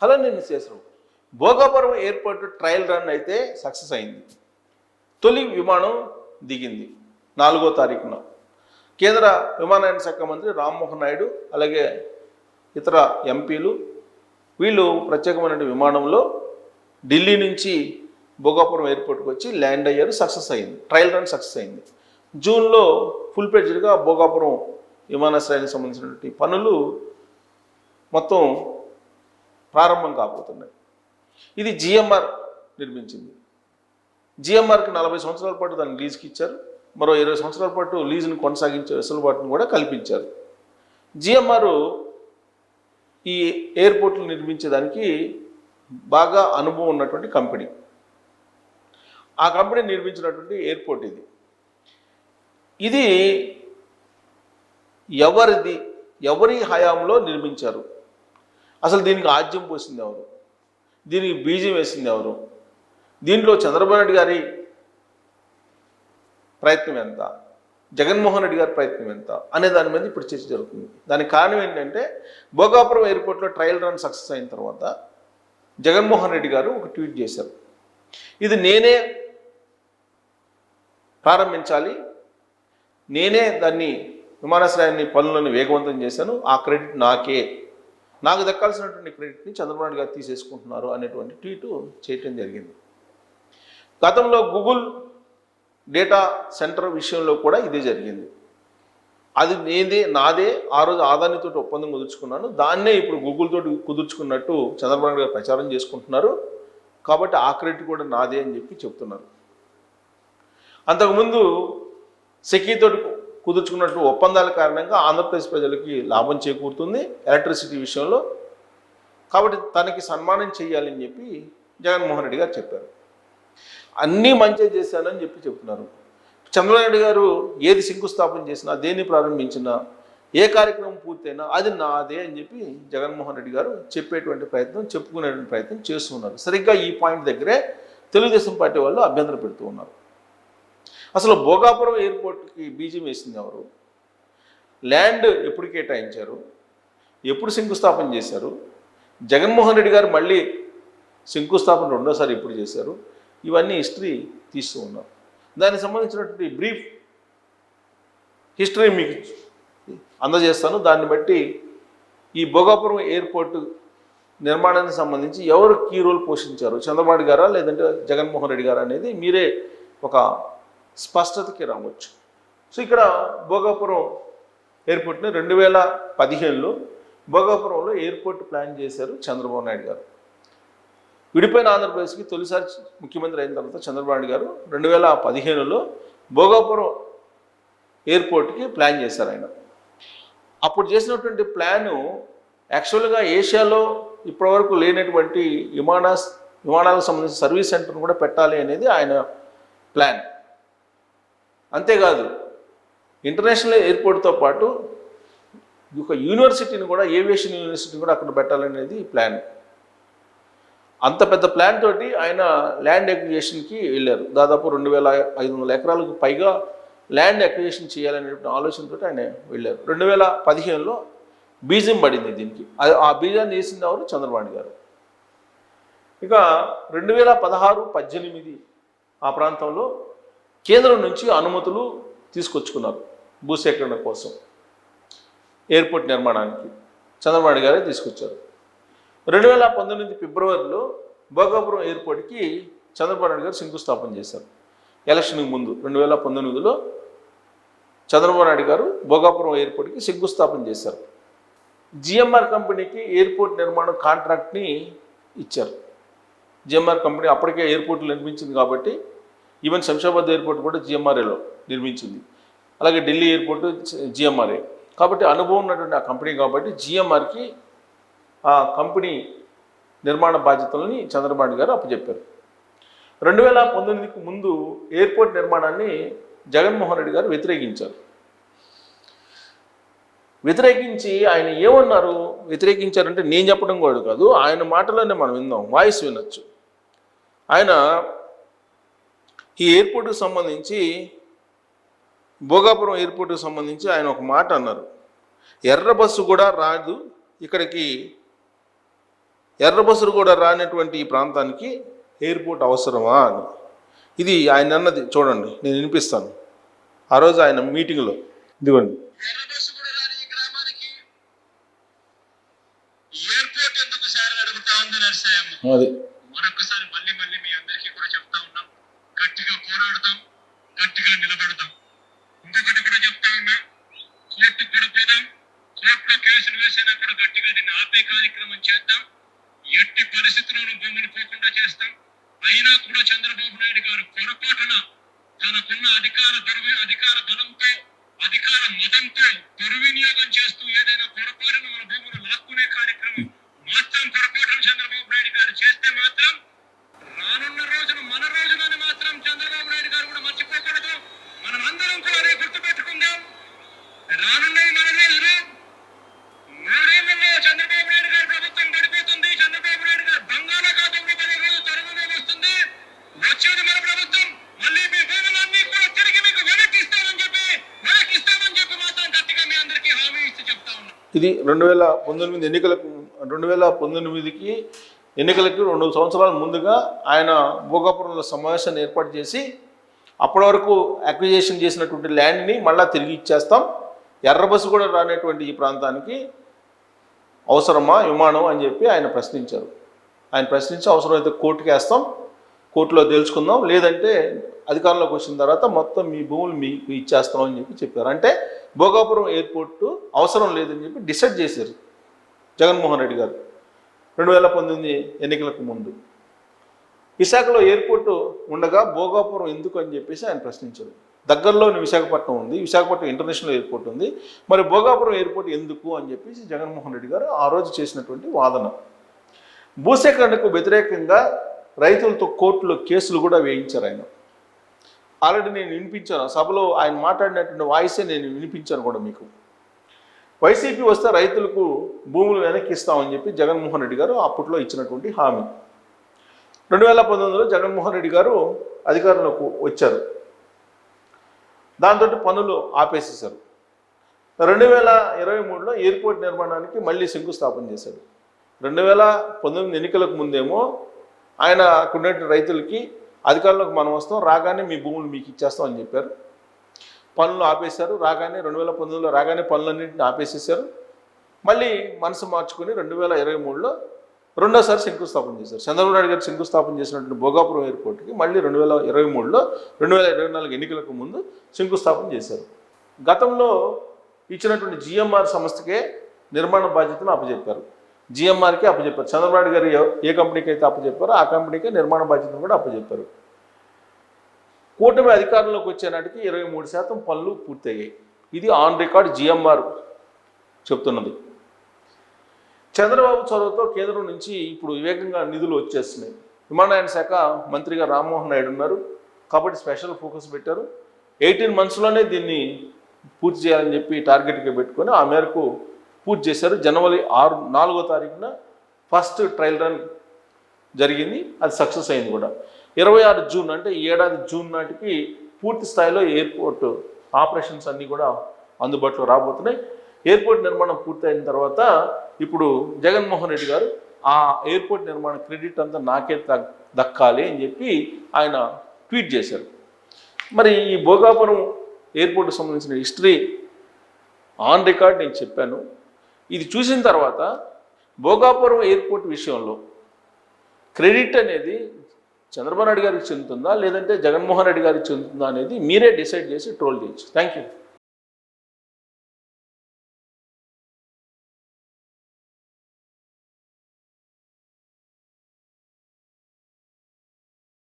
Hello నేను Sesha Rao. Bhogapuram airport trial run అయితే success అయింది. తొలి విమానం దిగింది 4వ తారీఖున. కేంద్ర విమానయాన శాఖ మంత్రి రామ్మోహన్ నాయుడు అలాగే ఇతర ఎంపీలు వీళ్ళు ప్రత్యేకమైన విమానంలో ఢిల్లీ నుంచి భోగాపురం ఎయిర్పోర్ట్కి వచ్చి ల్యాండ్ అయ్యారు. సక్సెస్ అయింది, ట్రయల్ రన్ సక్సెస్ అయింది. జూన్లో ఫుల్ ప్లెడ్జ్డ్గా భోగాపురం విమానాశ్రయానికి సంబంధించినటువంటి పనులు మొత్తం ప్రారంభం కాబోతున్నాయి. ఇది జిఎంఆర్ నిర్మించింది. జిఎంఆర్కి 40 సంవత్సరాల పాటు దాన్ని లీజుకి ఇచ్చారు. మరో 20 సంవత్సరాల పాటు లీజును కొనసాగించే వెసులుబాటును కూడా కల్పించారు. జిఎంఆర్ ఈ ఎయిర్పోర్ట్లు నిర్మించేదానికి బాగా అనుభవం ఉన్నటువంటి కంపెనీ. ఆ కంపెనీ నిర్మించినటువంటి ఎయిర్పోర్ట్ ఇది. ఇది ఎవరి హయాంలో నిర్మించారు? అసలు దీనికి ఆద్యం పోసింది ఎవరు? దీనికి బీజం వేసింది ఎవరు? దీంట్లో చంద్రబాబు నాయుడు గారి ప్రయత్నం ఎంత, జగన్మోహన్ రెడ్డి గారి ప్రయత్నం ఎంత అనే దాని మీద ఇప్పుడు చర్చ జరుగుతుంది. దానికి కారణం ఏంటంటే భోగాపురం ఎయిర్పోర్ట్లో ట్రయల్ రన్ సక్సెస్ అయిన తర్వాత జగన్మోహన్ రెడ్డి గారు ఒక ట్వీట్ చేశారు. ఇది నేనే ప్రారంభించాలి, నేనే దాన్ని విమానాశ్రయాన్ని పనులను వేగవంతం చేశాను, ఆ క్రెడిట్ నాకు దక్కాల్సినటువంటి క్రెడిట్ని చంద్రబాబు నాయుడు గారు తీసేసుకుంటున్నారు అనేటువంటి ట్వీటు చేయటం జరిగింది. గతంలో గూగుల్ డేటా సెంటర్ విషయంలో కూడా ఇదే జరిగింది. అది నాదే, ఆ రోజు ఆదానితో ఒప్పందం కుదుర్చుకున్నాను, దాన్నే ఇప్పుడు గూగుల్ తోటి కుదుర్చుకున్నట్టు చంద్రబాబు నాయుడు గారు ప్రచారం చేసుకుంటున్నారు, కాబట్టి ఆ క్రెడిట్ కూడా నాదే అని చెప్పి చెప్తున్నారు. అంతకుముందు సెకీతో కుదుర్చుకున్నట్టు ఒప్పందాల కారణంగా ఆంధ్రప్రదేశ్ ప్రజలకి లాభం చేకూరుతుంది ఎలక్ట్రిసిటీ విషయంలో, కాబట్టి తనకి సన్మానం చేయాలని చెప్పి జగన్మోహన్ రెడ్డి గారు చెప్పారు. అన్నీ మంచిగా చేశానని చెప్పి చెప్తున్నారు. చంద్రబాబు నాయుడు గారు ఏది శంకుస్థాపన చేసినా, దేన్ని ప్రారంభించినా, ఏ కార్యక్రమం పూర్తయినా అది నాదే అని చెప్పి జగన్మోహన్ రెడ్డి గారు చెప్పుకునేటువంటి ప్రయత్నం చేస్తున్నారు. సరిగ్గా ఈ పాయింట్ దగ్గరే తెలుగుదేశం పార్టీ వాళ్ళు అభ్యంతరం పెడుతూ ఉన్నారు. అసలు భోగాపురం ఎయిర్పోర్ట్కి బీజం వేసింది ఎవరు? ల్యాండ్ ఎప్పుడు కేటాయించారు? ఎప్పుడు శంకుస్థాపన చేశారు? జగన్మోహన్ రెడ్డి గారు మళ్ళీ శంకుస్థాపన రెండోసారి ఎప్పుడు చేశారు? ఇవన్నీ హిస్టరీ తీస్తూ ఉన్నారు. దానికి సంబంధించినటువంటి బ్రీఫ్ హిస్టరీ మీకు అందజేస్తాను. దాన్ని బట్టి ఈ భోగాపురం ఎయిర్పోర్టు నిర్మాణానికి సంబంధించి ఎవరు కీ రోల్ పోషించారు, చంద్రబాబు గారా లేదంటే జగన్మోహన్ రెడ్డి గారా అనేది మీరే ఒక స్పష్టతకి రావచ్చు. సో ఇక్కడ భోగాపురం ఎయిర్పోర్ట్ని 2015లో భోగాపురంలో ఎయిర్పోర్ట్ ప్లాన్ చేశారు చంద్రబాబు నాయుడు గారు. విడిపోయిన ఆంధ్రప్రదేశ్కి తొలిసారి ముఖ్యమంత్రి అయిన తర్వాత చంద్రబాబు నాయుడు గారు 2015లో భోగాపురం ఎయిర్పోర్ట్కి ప్లాన్ చేశారు ఆయన. అప్పుడు చేసినటువంటి ప్లాను యాక్చువల్గా ఏషియాలో ఇప్పటివరకు లేనటువంటి విమానాలకు సంబంధించిన సర్వీస్ సెంటర్ను కూడా పెట్టాలి అనేది ఆయన ప్లాన్. అంతేకాదు ఇంటర్నేషనల్ ఎయిర్పోర్ట్తో పాటు ఒక యూనివర్సిటీని కూడా, ఏవియేషన్ యూనివర్సిటీని కూడా అక్కడ పెట్టాలనేది ప్లాన్. అంత పెద్ద ప్లాన్ తోటి ఆయన ల్యాండ్ అక్విజిషన్కి వెళ్ళారు. దాదాపు 2500 ఎకరాలకు పైగా ల్యాండ్ అక్విజిషన్ చేయాలనేటువంటి ఆలోచనతో ఆయన వెళ్ళారు. 2015లో బీజం పడింది దీనికి. ఆ బీజాన్ని వేసింది ఎవరు? చంద్రబాబు గారు. ఇక 2016-18 ఆ ప్రాంతంలో కేంద్రం నుంచి అనుమతులు తీసుకొచ్చుకున్నారు భూసేకరణ కోసం. ఎయిర్పోర్ట్ నిర్మాణానికి చంద్రబాబు గారే తీసుకొచ్చారు. 2019 ఫిబ్రవరిలో భోగాపురం ఎయిర్పోర్ట్కి చంద్రబాబు నాయుడు గారు శంకుస్థాపన చేశారు. ఎలక్షన్కి ముందు 2019లో చంద్రబాబు నాయుడు గారు భోగాపురం ఎయిర్పోర్ట్కి శంకుస్థాపన చేశారు. జిఎంఆర్ కంపెనీకి ఎయిర్పోర్ట్ నిర్మాణం కాంట్రాక్ట్ని ఇచ్చారు. జిఎంఆర్ కంపెనీ అప్పటికే ఎయిర్పోర్ట్లు నిర్మించింది కాబట్టి, ఈవెన్ శంషాబాద్ ఎయిర్పోర్ట్ కూడా జిఎంఆర్ఏలో నిర్మించింది, అలాగే ఢిల్లీ ఎయిర్పోర్ట్ జిఎంఆర్ఏ కాబట్టి అనుభవం ఉన్నటువంటి ఆ కంపెనీ కాబట్టి జిఎంఆర్కి ఆ కంపెనీ నిర్మాణ బాధ్యతలని చంద్రబాబు గారు అప్పచెప్పారు. 2019కి ముందు ఎయిర్పోర్ట్ నిర్మాణాన్ని జగన్మోహన్ రెడ్డి గారు వ్యతిరేకించి ఆయన ఏమన్నారు? వ్యతిరేకించారంటే నేను చెప్పడం కూడా కాదు, ఆయన మాటలోనే మనం విందాం, వాయిస్ వినొచ్చు. ఆయన ఈ ఎయిర్పోర్ట్కి సంబంధించి, భోగాపురం ఎయిర్పోర్ట్కి సంబంధించి ఆయన ఒక మాట అన్నారు. ఎర్ర బస్సు కూడా రాదు ఇక్కడికి ఎర్ర బస్సులు కూడా రానటువంటి ఈ ప్రాంతానికి ఎయిర్పోర్ట్ అవసరమా అని. ఇది ఆయన అన్నది చూడండి, నేను వినిపిస్తాను. ఆ రోజు ఆయన మీటింగ్లో ఇదిగోండి. అది మరొకసారి మళ్ళీ మళ్ళీ మీ అందరికీ కూడా చెప్తా ఉన్నాం, గట్టిగా పోరాడతాం, గట్టిగా నిలబడతాం. ఇంకొకటి కూడా చెప్తా ఉన్నా, కోర్టుకు కూడా పోదాం, కోర్టులో కేసులు వేసినా కూడా గట్టిగా దీన్ని ఆపే కార్యక్రమం చేద్దాం. ఎట్టి పరిస్థితుల్లోనూ భూములు పోకుండా చేస్తాం. అయినా కూడా చంద్రబాబు నాయుడు గారు పొరపాటున తనకున్న అధికార బలంతో, అధికార మదంతో దుర్వినియోగం చేస్తూ ఏదైనా పొరపాటున మన భూములు లాక్కునే కార్యక్రమం మాత్రం పొరపాటున చంద్రబాబు నాయుడు గారు చేస్తే మాత్రం రానున్న రోజులు మన రోజులని మాత్రం చంద్రబాబు నాయుడు గారు కూడా మర్చిపోకూడదు. మనం అందరం కూడా అదే గుర్తుపెట్టుకుందాం. రానున్న మన రోజులు 3 ఏళ్లలో చంద్రబాబు నాయుడు గారి ప్రభుత్వం గడిపోతుంది. చంద్రబాబు నాయుడు గారు బంగాళాఖాతంలో 10 రోజులు తరుణంలో వస్తుంది. వచ్చేది మన ప్రభుత్వం. మళ్ళీ మీ భూములన్నీ కూడా తిరిగి మీకు వెనక్కిస్తామని చెప్పి మాత్రం గట్టిగా మీ అందరికీ హామీ ఇస్తూ చెప్తా ఉన్నాం. ఇది 2019 ఎన్నికలకు 2019కి ఎన్నికలకి 2 సంవత్సరాల ముందుగా ఆయన భోగాపురంలో సమావేశాన్ని ఏర్పాటు చేసి అప్పటి వరకు అక్విజిషన్ చేసినటువంటి ల్యాండ్ని మళ్ళీ తిరిగి ఇచ్చేస్తాం, ఎర్ర బస్సు కూడా రానటువంటి ఈ ప్రాంతానికి అవసరమా విమానం అని చెప్పి ఆయన ప్రశ్నించారు. ఆయన ప్రశ్నించి అవసరమైతే కోర్టుకి వేస్తాం, కోర్టులో తెలుసుకుందాం, లేదంటే అధికారంలోకి వచ్చిన తర్వాత మొత్తం మీ భూములు మీకు ఇచ్చేస్తాం అని చెప్పారు. అంటే భోగాపురం ఎయిర్పోర్టు అవసరం లేదని చెప్పి డిసైడ్ చేశారు జగన్మోహన్ రెడ్డి గారు 2019 ఎన్నికలకు ముందు. విశాఖలో ఎయిర్పోర్టు ఉండగా భోగాపురం ఎందుకు అని చెప్పేసి ఆయన ప్రశ్నించారు. దగ్గరలోని విశాఖపట్నం ఉంది, విశాఖపట్నం ఇంటర్నేషనల్ ఎయిర్పోర్ట్ ఉంది, మరి భోగాపురం ఎయిర్పోర్ట్ ఎందుకు అని చెప్పేసి జగన్మోహన్ రెడ్డి గారు ఆ రోజు చేసినటువంటి వాదన. భూసేకరణకు వ్యతిరేకంగా రైతులతో కోర్టులో కేసులు కూడా వేయించారు ఆయన. ఆల్రెడీ నేను వినిపించాను, సభలో ఆయన మాట్లాడినటువంటి వాయిసే నేను వినిపించాను కూడా మీకు. వైసీపీ వస్తే రైతులకు భూములు వెనక్కి ఇస్తామని చెప్పి జగన్మోహన్ రెడ్డి గారు అప్పట్లో ఇచ్చినటువంటి హామీ. 2019లో జగన్మోహన్ రెడ్డి గారు అధికారంలోకి వచ్చారు. దాంతో పనులు ఆపేసేశారు. 2023లో ఎయిర్పోర్ట్ నిర్మాణానికి మళ్ళీ శంకుస్థాపన చేశారు. 2019 ఎన్నికలకు ముందేమో ఆయన అక్కడున్న రైతులకి అధికారంలోకి మనం వస్తాం, రాగానే మీ భూములు మీకు ఇచ్చేస్తాం అని చెప్పారు. పనులు ఆపేశారు. రాగానే 2019లో రాగానే పనులన్నింటినీ ఆపేసేశారు. మళ్ళీ మనసు మార్చుకొని 2023లో రెండోసారి శంకుస్థాపన చేశారు. చంద్రబాబు నాయుడు గారు శంకుస్థాపన చేసినటువంటి భోగాపురం ఎయిర్పోర్ట్కి మళ్ళీ 2023లో 2024 ఎన్నికలకు ముందు శంకుస్థాపన చేశారు. గతంలో ఇచ్చినటువంటి జిఎంఆర్ సంస్థకే నిర్మాణ బాధ్యతను అప్పచెప్పారు. జిఎంఆర్కి అప్పచెప్పారు. చంద్రబాబు నాయుడు గారు ఏ కంపెనీకి అయితే అప్పచెప్పారో ఆ కంపెనీకే నిర్మాణ బాధ్యతను కూడా అప్పచెప్పారు. కూటమి అధికారంలోకి వచ్చే నాటికి 23% పనులు పూర్తయ్యాయి. ఇది ఆన్ రికార్డ్ జిఎంఆర్ చెప్తున్నది. చంద్రబాబు చొరవతో కేంద్రం నుంచి ఇప్పుడు వివేకంగా నిధులు వచ్చేస్తున్నాయి. విమానయాన శాఖ మంత్రిగా రామ్మోహన్ నాయుడు ఉన్నారు కాబట్టి స్పెషల్ ఫోకస్ పెట్టారు. 18 monthsలోనే దీన్ని పూర్తి చేయాలని చెప్పి టార్గెట్గా పెట్టుకొని ఆ మేరకు పూర్తి చేశారు. జనవరి 4వ తారీఖున ఫస్ట్ ట్రయల్ రన్ జరిగింది, అది సక్సెస్ అయింది కూడా. 26 జూన్ అంటే ఈ ఏడాది జూన్ నాటికి పూర్తి స్థాయిలో ఎయిర్పోర్ట్ ఆపరేషన్స్ అన్నీ కూడా అందుబాటులో రాబోతున్నాయి. ఎయిర్పోర్ట్ నిర్మాణం పూర్తయిన తర్వాత ఇప్పుడు జగన్మోహన్ రెడ్డి గారు ఆ ఎయిర్పోర్ట్ నిర్మాణ క్రెడిట్ అంతా నాకే దక్కాలి అని చెప్పి ఆయన ట్వీట్ చేశారు. మరి ఈ భోగాపురం ఎయిర్పోర్ట్కి సంబంధించిన హిస్టరీ ఆన్ రికార్డ్ నేను చెప్పాను. ఇది చూసిన తర్వాత భోగాపురం ఎయిర్పోర్ట్ విషయంలో క్రెడిట్ అనేది చంద్రబాబు నాయుడు గారికి చెందుతుందా లేదంటే జగన్మోహన్ రెడ్డి గారికి చెందుతుందా అనేది మీరే డిసైడ్ చేసి ట్రోల్ చేయొచ్చు. Thank you.